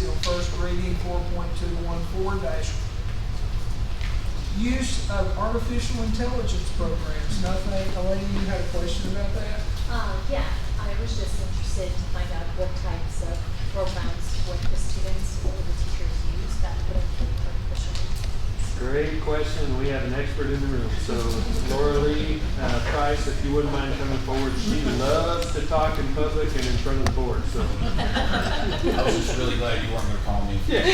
policy on first reading, 4.214 use of artificial intelligence programs. Nothing, Elaine, you had a question about that? Yeah, I was just interested to find out what types of programs would the students or the teachers use that would include artificial intelligence. Great question. We have an expert in the room. So Laura Lee Price, if you wouldn't mind coming forward. She loves to talk in public and in front of the board. So I was just really glad you weren't going to call me. Okay,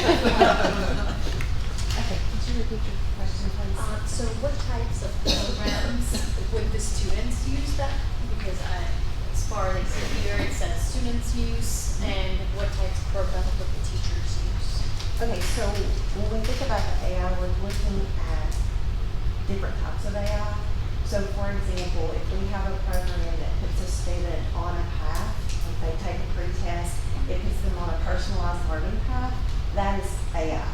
could you repeat your question, please? So what types of programs would the students use that? Because as far as here, it says students use, and what types of programs would the teachers use? Okay, so when we think about the AI, we're looking at different types of AI. So for example, if we have a program that puts a student on a path, if they take a pretest, it puts them on a personalized learning path, that is AI.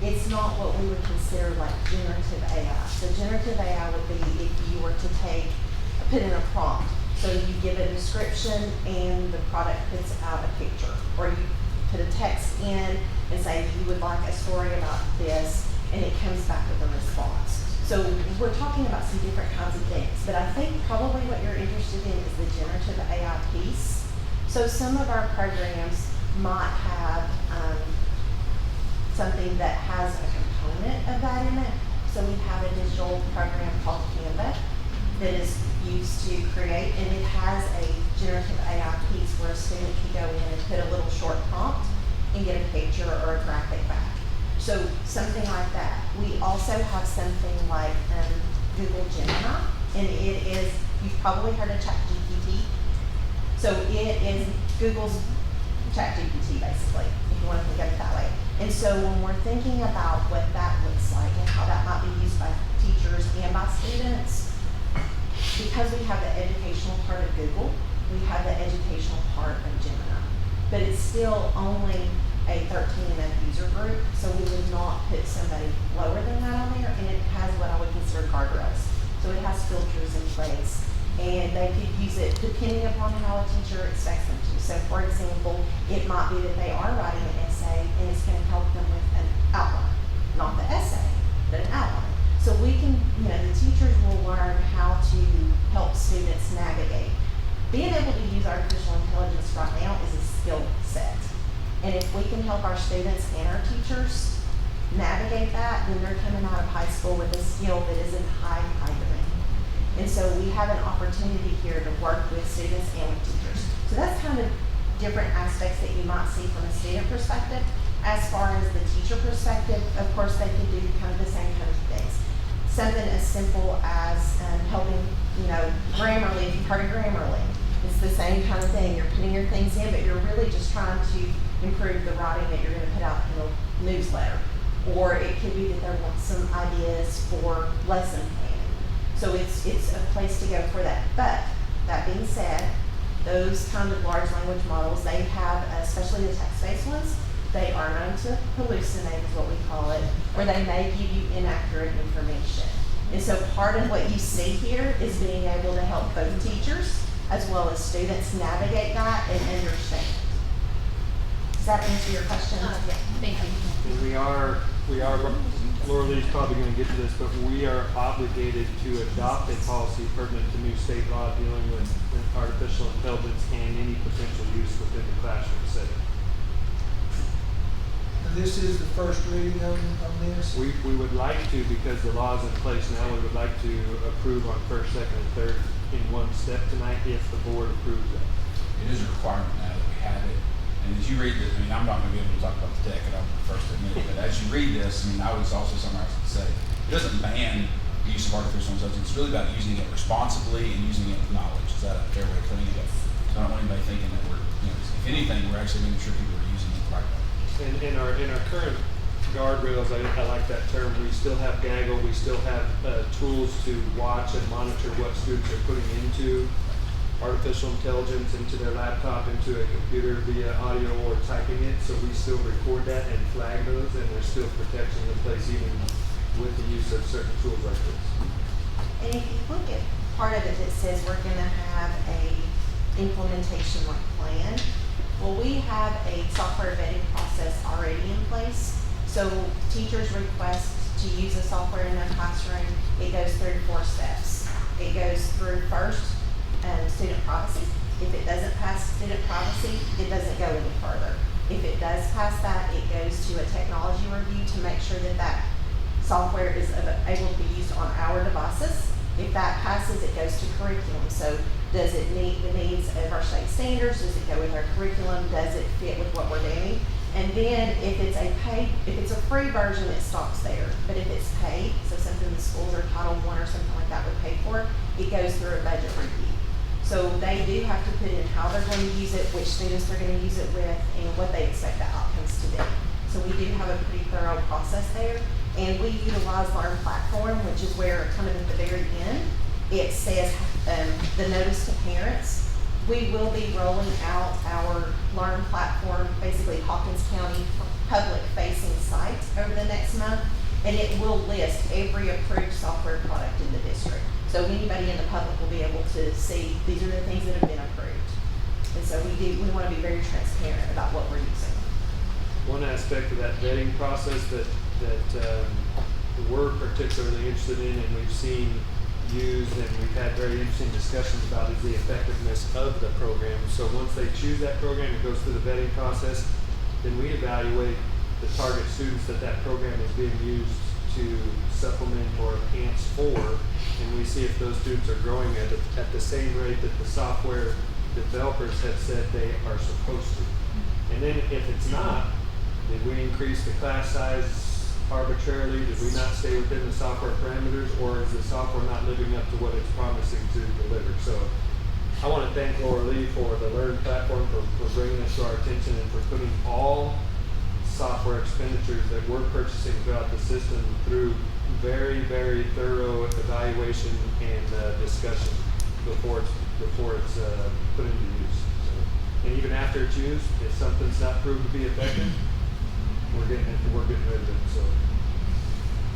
It's not what we would consider like generative AI. So generative AI would be if you were to put in a prompt. So you give a description and the product puts out a picture. Or you put a text in and say you would like a story about this, and it comes back with a response. So we're talking about some different kinds of things, but I think probably what you're interested in is the generative AI piece. So some of our programs might have something that has a component of that in it. So we have a digital program called Canva that is used to create, and it has a generative AI piece where a student can go in and put a little short prompt and get a picture or a graphic back. So something like that. We also have something like Google Gemini, and it is, you've probably heard of ChatGPT. So it is Google's ChatGPT basically, if you want to think of it that way. And so when we're thinking about what that looks like and how that might be used by teachers and by students, because we have the educational part of Google, we have the educational part of Gemini. But it's still only a 13 and up user group, so we would not put somebody lower than that on there, and it has what I would consider guardrails. So it has filters in place, and they could use it depending upon how a teacher expects them to. So for example, it might be that they are writing an essay and it's going to help them with an outline, not the essay, but an outline. So we can, the teachers will learn how to help students navigate. Being able to use artificial intelligence right now is a skill set. And if we can help our students and our teachers navigate that, then they're coming out of high school with a skill that is in high demand. And so we have an opportunity here to work with students and with teachers. So that's kind of different aspects that you might see from a student perspective. As far as the teacher perspective, of course, they can do kind of the same kinds of things. Something as simple as helping, Grammarly, if you've heard of Grammarly, it's the same kind of thing. You're putting your things in, but you're really just trying to improve the writing that you're going to put out in the newsletter. Or it could be that they want some ideas for lesson planning. So it's a place to go for that. But that being said, those kind of large language models, they have, especially the text-based ones, they are known to hallucinate, is what we call it, or they may give you inaccurate information. And so part of what you see here is being able to help both teachers as well as students navigate that and understand. Does that answer your question? Yeah, thank you. and we are, Laura Lee's probably going to get to this, but we are obligated to adopt a policy pertinent to new state law dealing with artificial intelligence and any potential use within the classroom setting. This is the first reading on this. We would like to, because the law is in place now, we would like to approve on first, second, and third in one step tonight if the board approves that. It is a requirement now that we have it. And as you read this, I'm not going to be able to talk about the tech, and I'm the first to admit it, but as you read this, I was also something I was going to say, it doesn't ban the use of artificial intelligence. It's really about using it responsibly and using it with knowledge. Is that a fair way of putting it? So I don't want anybody thinking that we're, if anything, we're actually making sure people are using it the right way. And in our current guardrails, I like that term, we still have gaggle, we still have tools to watch and monitor what students are putting into artificial intelligence, into their laptop, into a computer via audio or typing it, so we still record that and flag those, and there's still protection in place even with the use of certain tools like this. And if you look at part of it that says we're going to have a implementation like plan, well, we have a software vetting process process already in place. So teachers request to use the software in their classroom. It goes through 4 steps. It goes through first, student privacy. If it doesn't pass student privacy, it doesn't go any further. If it does pass that, it goes to a technology review to make sure that that software is able to be used on our devices. If that passes, it goes to curriculum. So does it meet the needs of our state standards? Does it go with our curriculum? Does it fit with what we're doing? And then if it's a free version, it stops there. But if it's paid, so something the schools or Title I or something like that would pay for, it goes through a budget review. So they do have to put in how they're going to use it, which students they're going to use it with, and what they expect the outcomes to be. So we do have a pretty thorough process there. And we utilize Learn Platform, which is where, coming at the very end, it says the notice to parents. We will be rolling out our Learn Platform, basically Hawkins County public-facing site over the next month, and it will list every approved software product in the district. So anybody in the public will be able to see these are the things that have been approved. And so we want to be very transparent about what we're using. One aspect of that vetting process that we're particularly interested in and we've seen used and we've had very interesting discussions about is the effectiveness of the program. So once they choose that program, it goes through the vetting process, then we evaluate the target students that program is being used to supplement or enhance for, and we see if those students are growing at the same rate that the software developers have said they are supposed to. And then if it's not, did we increase the class size arbitrarily? Did we not stay within the software parameters, or is the software not living up to what it's promising to deliver? So I want to thank Laura Lee for the Learn Platform for bringing this to our attention and for putting all software expenditures that we're purchasing throughout the system through very, very thorough evaluation and discussion before it's put into use. So, and even after it's used, if something's not proved to be effective, we're getting rid of it.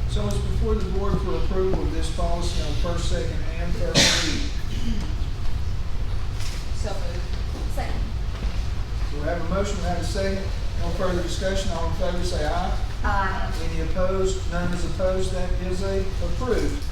So it's before the board for approval of this policy on first, second, and third reading. So moved. Second. So we have a motion, we have a second. No further discussion. All in favor say aye. Aye. Any opposed? None is opposed. That is approved.